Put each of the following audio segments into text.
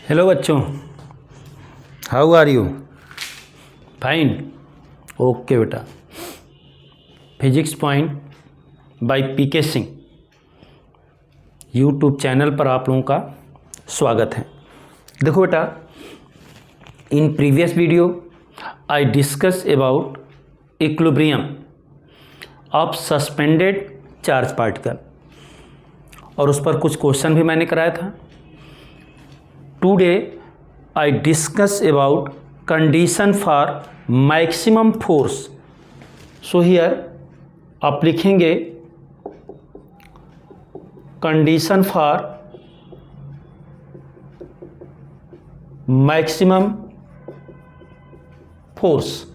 Hello बच्चों, how are you? Fine, okay बेटा। Physics point by PK Singh YouTube channel पर आप लोगों का स्वागत है। देखो बेटा, in previous video I discuss about equilibrium of suspended charge particle और उस पर कुछ क्वेश्चन भी मैंने कराया था। Today I discuss about condition for maximum force. So here आप लिखेंगे कंडीशन फॉर मैक्सिमम फोर्स।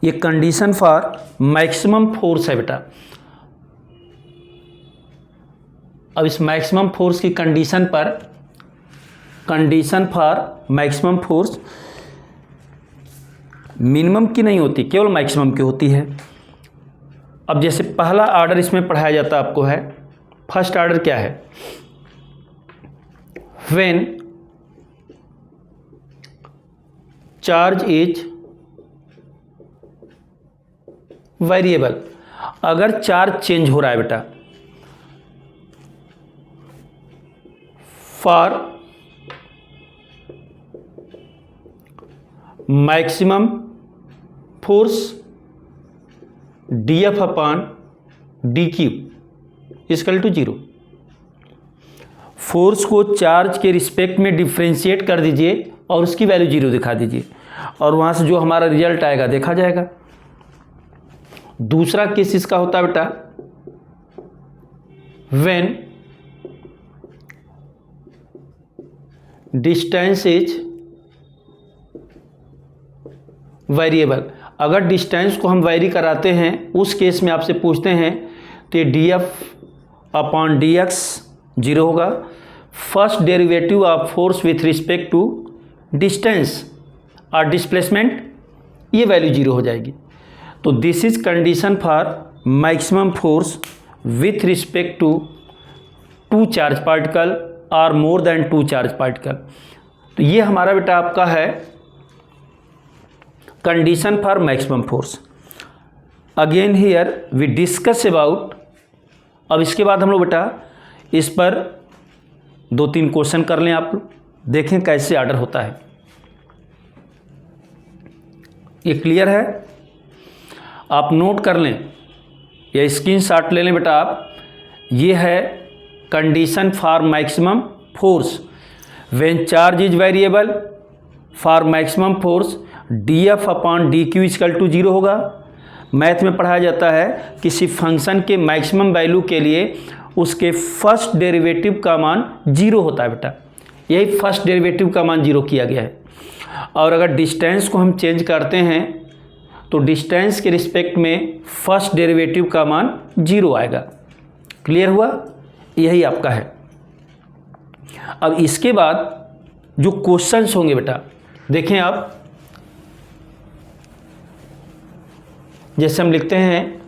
ये कंडीशन फॉर मैक्सिमम फोर्स है बेटा। अब इस मैक्सिमम फोर्स की कंडीशन पर, condition for maximum force minimum की नहीं होती, केवल मैक्सिमम की होती है। अब जैसे पहला ऑर्डर इसमें पढ़ाया जाता आपको है, फर्स्ट ऑर्डर क्या है? व्हेन चार्ज इज वेरिएबल, अगर चार्ज चेंज हो रहा है बेटा, for maximum force D F upon D Q equal to 0। Force को चार्ज के रिस्पेक्ट में डिफ्रेंशिएट कर दीजिए और उसकी वैल्यू 0 दिखा दीजिए और वहां से जो हमारा रिजल्ट आएगा देखा जाएगा। दूसरा केस इसका होता है बेटा, व्हेन डिस्टेंस इज वेरिएबल, अगर डिस्टेंस को हम वेरी कराते हैं उस केस में आपसे पूछते हैं तो ये D F upon D X 0 होगा। First derivative of force with respect to distance और डिस्प्लेसमेंट, ये वैल्यू 0 हो जाएगी। तो this is condition for maximum force with respect to 2 charge particle और मोर देन 2 चार्ज पार्टिकल। तो ये हमारा बेटा आपका है condition for maximum force. Again here we discuss about, अब इसके बाद हम लोग बेटा इस पर 2-3 क्वेश्चन कर लें, आप लोग देखें कैसे ऑर्डर होता है। ये क्लियर है? आप नोट कर लें या स्क्रीनशॉट ले लें बेटा आप। ये है condition for maximum force when charge is variable for maximum force D F upon D Q equal to 0 होगा। मैथ में पढ़ाया जाता है किसी फंक्शन के मैक्सिमम वैल्यू के लिए उसके फर्स्ट डेरिवेटिव का मान 0 होता है बेटा। यही फर्स्ट डेरिवेटिव का मान 0 किया गया है। और अगर डिस्टेंस को हम चेंज करते हैं तो डिस्टेंस के रिस्पेक्ट में फर्स्ट डेरिवेटिव का मान 0 आएगा। क्लियर हुआ? यही आपका है। अब इसके बाद जो क्वेश्चंस होंगे बेटा, देखें आप, जैसे हम लिखते हैं,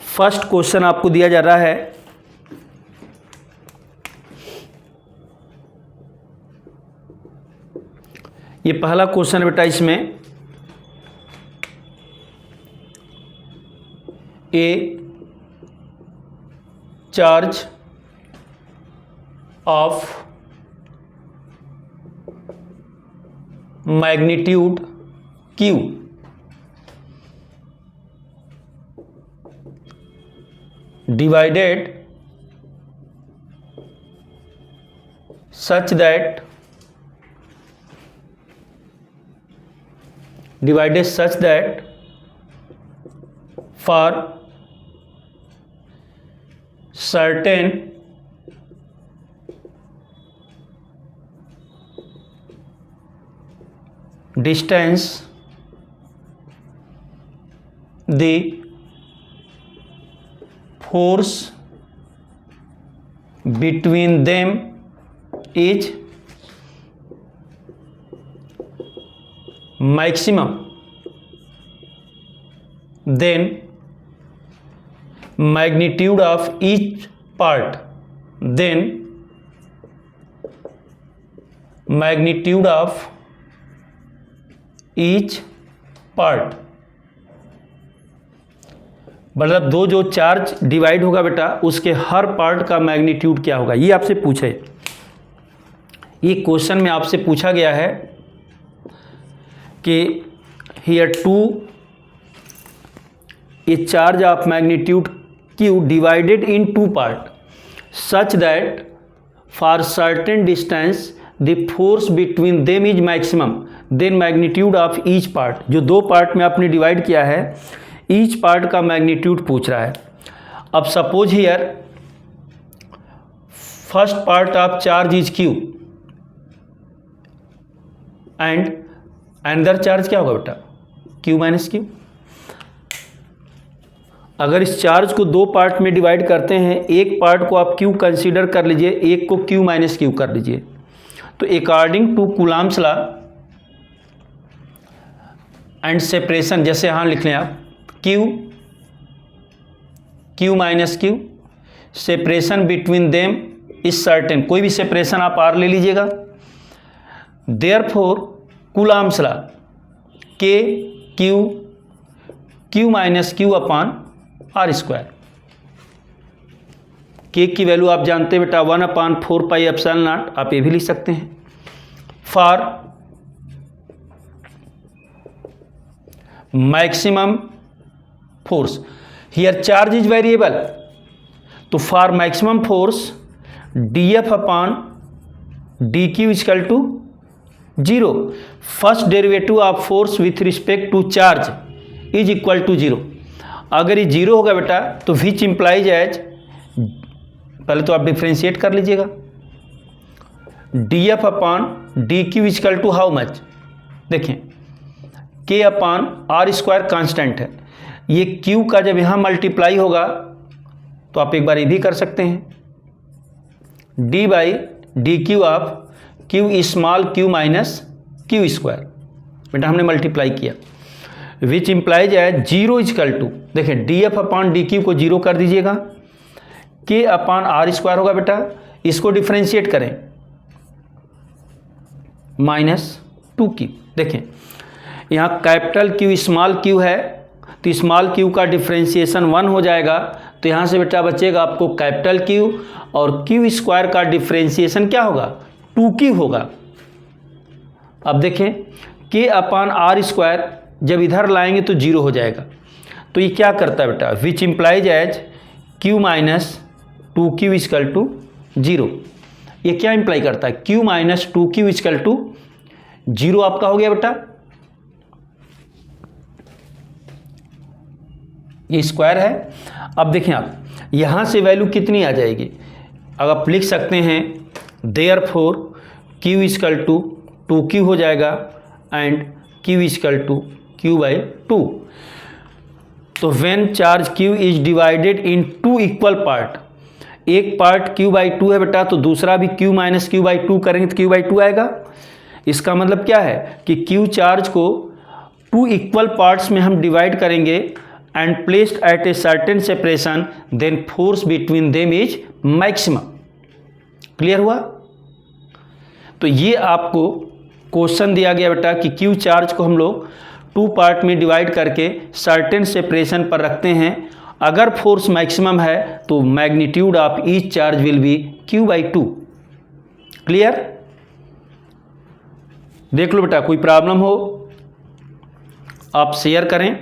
फर्स्ट क्वेश्चन आपको दिया जा रहा है, ये पहला क्वेश्चन बेटा, इसमें ए charge of magnitude Q divided such that for certain distance the force between them is maximum, then magnitude of each part then magnitude of each part, मतलब दो जो चार्ज डिवाइड होगा बेटा उसके हर पार्ट का मैग्नीट्यूड क्या होगा, ये आपसे पूछे। ये क्वेश्चन में आपसे पूछा गया है कि here to a charge of magnitude q divided in two part such that for certain distance the force between them is maximum, then magnitude of each part. जो दो पार्ट में आपने डिवाइड किया है ईच पार्ट का magnitude पूछ रहा है। अब suppose here first part of charge is q and another charge क्या होगा बेटा q माइनस q। अगर इस चार्ज को दो पार्ट में डिवाइड करते हैं, एक पार्ट को आप q कंसीडर कर लीजिए, एक को q माइनस q कर लीजिए। तो according to Coulomb's law and separation, जैसे यहाँ लिख लें आप q minus q, separation between them is certain, कोई भी सेपरेशन आप r ले लीजिएगा। Therefore Coulomb's law q minus q upon R square. K की वैल्यू आप जानते हैं बेटा 1/4 पाई एप्सिलॉन नॉट, आप ये भी लिख सकते हैं। For maximum force, here charge is variable, तो for maximum force dF upon dQ equal to 0। First derivative of force with respect to charge is equal to 0। अगर ये 0 होगा बेटा तो विच इम्प्लाइज एज, पहले तो आप डिफ्रेंशिएट कर लीजिएगा, dF upon dQ equal to how much, देखें K upon R square constant है, ये Q का जब यहाँ मल्टीप्लाई होगा तो आप एक बार ये भी कर सकते हैं, d by D Q of Q small q minus Q square, बेटा हमने मल्टीप्लाई किया, विच इम्प्लाइज है 0 इक्वल टू, देखें dF अपॉन dQ को 0 कर दीजिएगा, K अपॉन आर स्क्वायर होगा बेटा, इसको डिफ्रेंशिएट करें माइनस 2Q। देखें यहाँ कैपिटल Q स्मॉल q है तो स्मॉल q का डिफ्रेंशिएशन 1 हो जाएगा, तो यहाँ से बेटा बचेगा आपको कैपिटल Q, और Q स्क्वायर का डिफ्रेंशिएशन क्या होगा 2Q होगा। अब देखें K अपॉन आर स्क्वायर जब इधर लाएंगे तो 0 हो जाएगा, तो ये क्या करता है बेटा which implies as Q minus 2Q equal to 0। ये क्या इम्प्लाई करता है Q minus 2Q equal to 0 आपका हो गया बेटा, ये स्क्वायर है। अब देखें आप यहाँ से वैल्यू कितनी आ जाएगी, अब आप लिख सकते हैं therefore Q equal to 2Q हो जाएगा and Q equal to Q by 2। तो when charge Q is divided in two equal part, एक पार्ट Q बाई 2 है बेटा, तो दूसरा भी Q माइनस Q बाई 2 करेंगे तो Q बाई 2 आएगा। इसका मतलब क्या है कि Q चार्ज को टू इक्वल पार्ट्स में हम डिवाइड करेंगे and placed at a certain separation, then force between them is maximum. Clear हुआ? तो ये आपको क्वेश्चन दिया गया बेटा कि Q चार्ज को हम लोग टू पार्ट में डिवाइड करके सर्टेन सेपरेशन पर रखते हैं, अगर फोर्स मैक्सिमम है तो magnitude of each charge will be Q by 2। Clear? देख लो बेटा, कोई प्रॉब्लम हो आप शेयर करें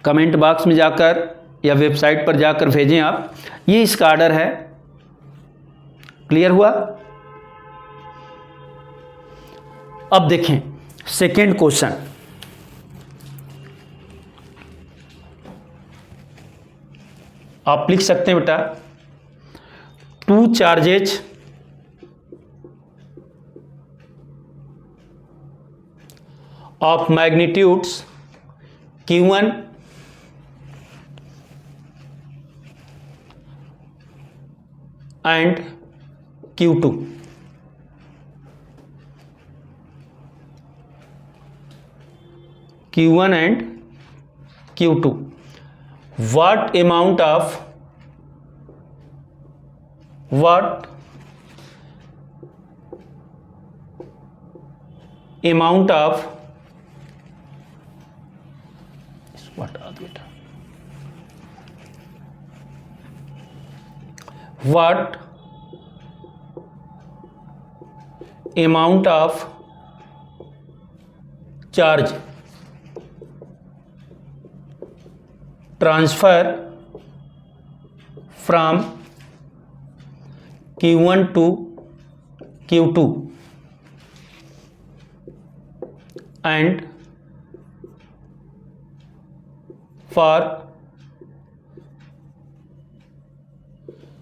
कमेंट बॉक्स में जाकर या वेबसाइट पर जाकर भेजें आप। ये इसका ऑर्डर है। क्लियर हुआ? अब देखें सेकेंड क्वेश्चन, आप लिख सकते हैं बेटा to charges of magnitudes Q1 and Q2, Q1 and Q2, what amount of what amount of what amount of charge transfer from Q1 to Q2 and for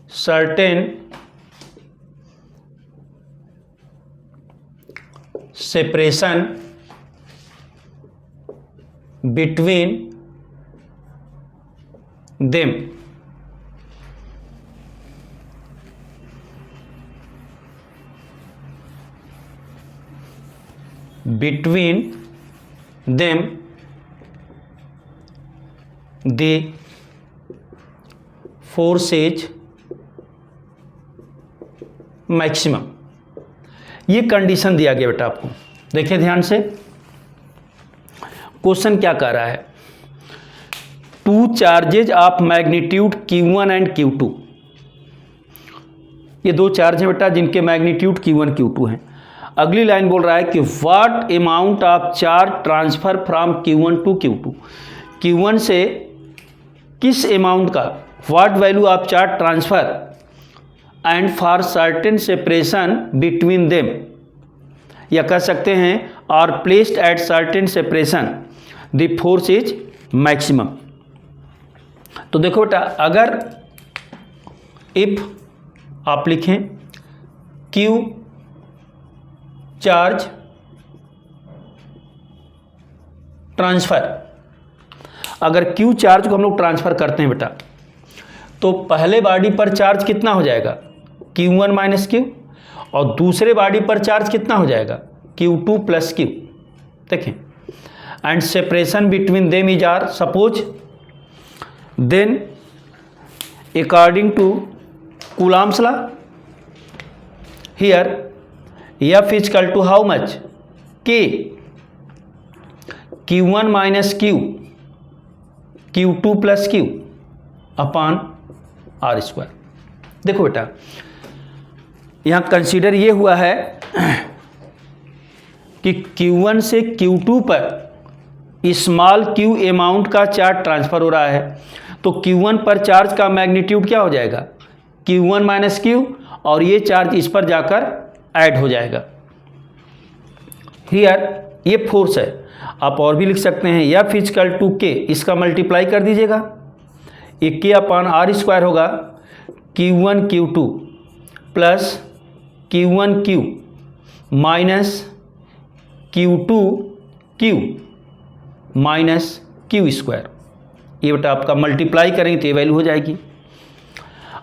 certain separation between them. Between them, the force is maximum. ये condition दिया गया बेटा आपको, देखिए ध्यान से question क्या कह रहा है। To charges of magnitude Q1 and Q2, ये दो चार्ज हैं बेटा जिनके मैग्नीट्यूड Q1 Q2 हैं। अगली लाइन बोल रहा है कि what amount of charge transfer from Q1 to Q2, Q1 से किस अमाउंट का what value of charge transfer and for certain separation between them, या कह सकते हैं are placed at certain separation the force is maximum. तो देखो बेटा, अगर इफ आप लिखें Q चार्ज ट्रांसफर, अगर Q चार्ज को हम लोग ट्रांसफर करते हैं बेटा, तो पहले बॉडी पर चार्ज कितना हो जाएगा Q1 माइनस Q, और दूसरे बॉडी पर चार्ज कितना हो जाएगा Q2 प्लस Q। देखें, and separation between them is R, suppose then according to Coulomb's law here F is equal to how much K Q1 minus Q Q2 plus Q upon R square. देखो बेटा, यहाँ consider ये हुआ है कि Q1 से Q2 पर small q amount का चार्ज ट्रांसफर हो रहा है, तो Q1 पर चार्ज का मैग्नीट्यूड क्या हो जाएगा Q1 माइनस Q, और ये चार्ज इस पर जाकर ऐड हो जाएगा। हियर ये फोर्स है, आप और भी लिख सकते हैं F इक्वल टू K, इसका मल्टीप्लाई कर दीजिएगा, एक K अपॉन R स्क्वायर होगा Q1 Q2 plus Q1 Q minus Q2 Q minus Q square. ये बेटा आपका मल्टीप्लाई करेंगे तो ये वैल्यू हो जाएगी।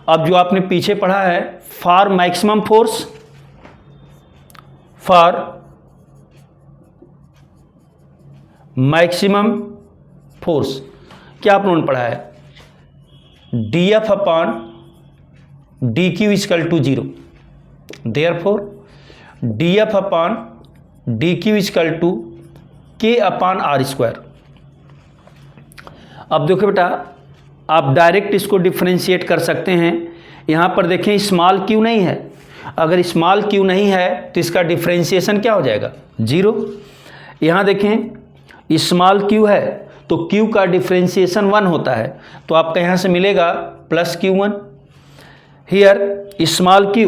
अब जो आपने पीछे पढ़ा है for maximum force, for maximum force क्या आप लोगों ने पढ़ा है dF upon dQ equal to 0, therefore dF upon dQ equal to K upon R square. अब देखो बेटा, आप डायरेक्ट इसको डिफ्रेंशिएट कर सकते हैं। यहाँ पर देखें स्मॉल q नहीं है, अगर स्मॉल q नहीं है तो इसका डिफ्रेंशिएशन क्या हो जाएगा 0। यहाँ देखें स्मॉल q है तो q का डिफ्रेंशिएशन 1 होता है, तो आपका यहाँ से मिलेगा plus Q1। Here small q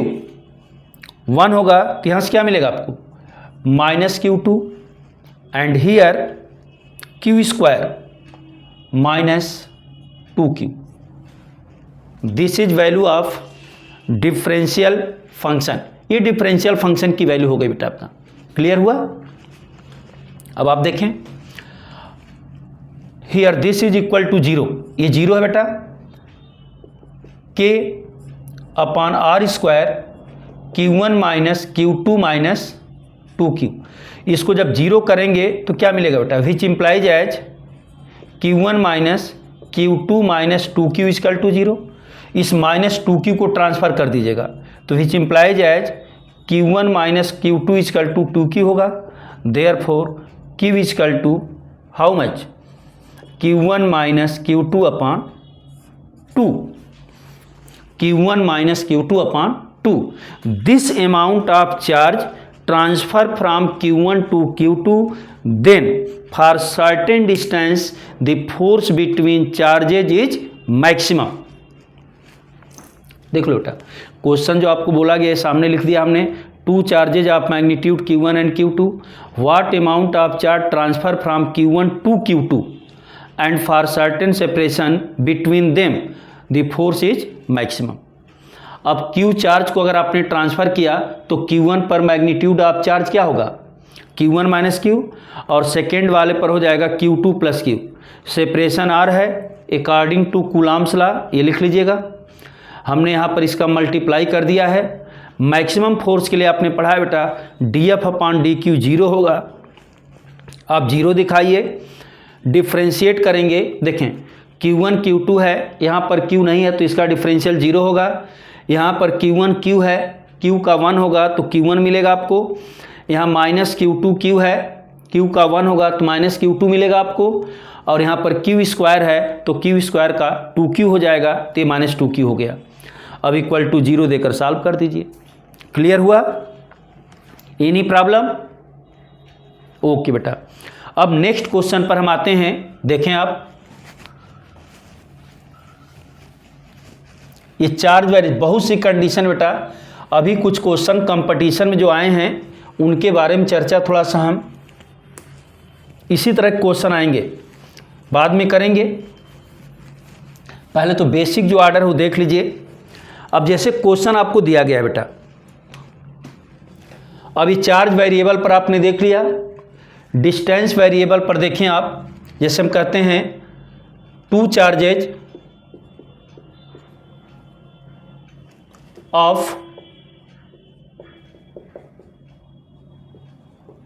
1 होगा तो यहाँ से क्या मिलेगा आपको minus Q2, and here Q square minus 2Q। This is value of differential function. ये डिफरेंशियल फंक्शन की वैल्यू हो गई बेटा आपका, क्लियर हुआ। अब आप देखें here this is equal to 0, ये 0 है बेटा, K upon R square Q1 minus Q2 minus 2Q। इसको जब 0 करेंगे तो क्या मिलेगा बेटा, which implies as Q1 minus Q2 minus 2Q equal to 0। इस -2q को ट्रांसफ़र कर दीजिएगा, तो which implies as Q1 minus Q2 is equal to 2q होगा। Therefore Q is equal to how much, Q1 minus Q2 upon 2, Q1 minus Q2 upon 2। This amount of charge transfer from Q1 to Q2, then for certain distance the force between charges is maximum. देख लो बेटा, question जो आपको बोला गया है सामने लिख दिया हमने, two charges of magnitude Q1 and Q2, what amount of charge transfer from Q1 to Q2 and for certain separation between them the force is maximum. अब Q चार्ज को अगर आपने ट्रांसफ़र किया तो Q1 पर मैग्नीट्यूड ऑफ चार्ज क्या होगा, Q1 minus Q, और सेकेंड वाले पर हो जाएगा Q2 plus Q। Separation R है अकॉर्डिंग टू कूलॉम्स लॉ, ये लिख लीजिएगा। हमने यहाँ पर इसका मल्टीप्लाई कर दिया है। मैक्सिमम फोर्स के लिए आपने पढ़ा है बेटा DF अपॉन DQ 0 होगा। आप 0 दिखाइए, डिफ्रेंशिएट करेंगे, देखें Q1 Q2 है, यहाँ पर Q नहीं है तो इसका डिफरेंशियल 0 होगा। यहाँ पर Q1 Q है, Q का 1 होगा तो Q1 मिलेगा आपको। यहाँ माइनस Q2 Q है, Q का 1 होगा तो माइनस Q2 मिलेगा आपको। और यहाँ पर Q स्क्वायर है तो Q स्क्वायर का 2Q हो जाएगा, तो ये माइनस 2Q हो गया। अब इक्वल टू 0 देकर सॉल्व कर दीजिए। क्लियर हुआ? Any problem? ओके बेटा, अब नेक्स्ट क्वेश्चन पर हम आते हैं। देखें आप, ये चार्ज वेरी, बहुत सी कंडीशन बेटा, अभी कुछ क्वेश्चन कंपटीशन में जो आए हैं उनके बारे में चर्चा थोड़ा सा हम इसी तरह के क्वेश्चन आएंगे बाद में करेंगे। पहले तो बेसिक जो ऑर्डर है वो देख लीजिए। अब जैसे क्वेश्चन आपको दिया गया है बेटा, अभी चार्ज वेरिएबल पर आपने देख लिया, डिस्टेंस वेरिएबल पर देखें आप, जैसे हम कहते हैं to charges of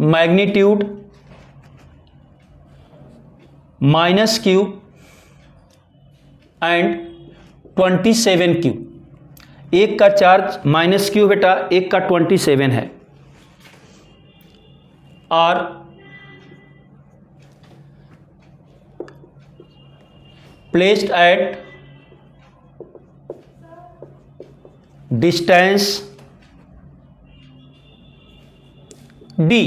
magnitude -Q and 27Q। एक का चार्ज -Q बेटा, एक का 27 है, और प्लेस्ड एट डिस्टेंस D।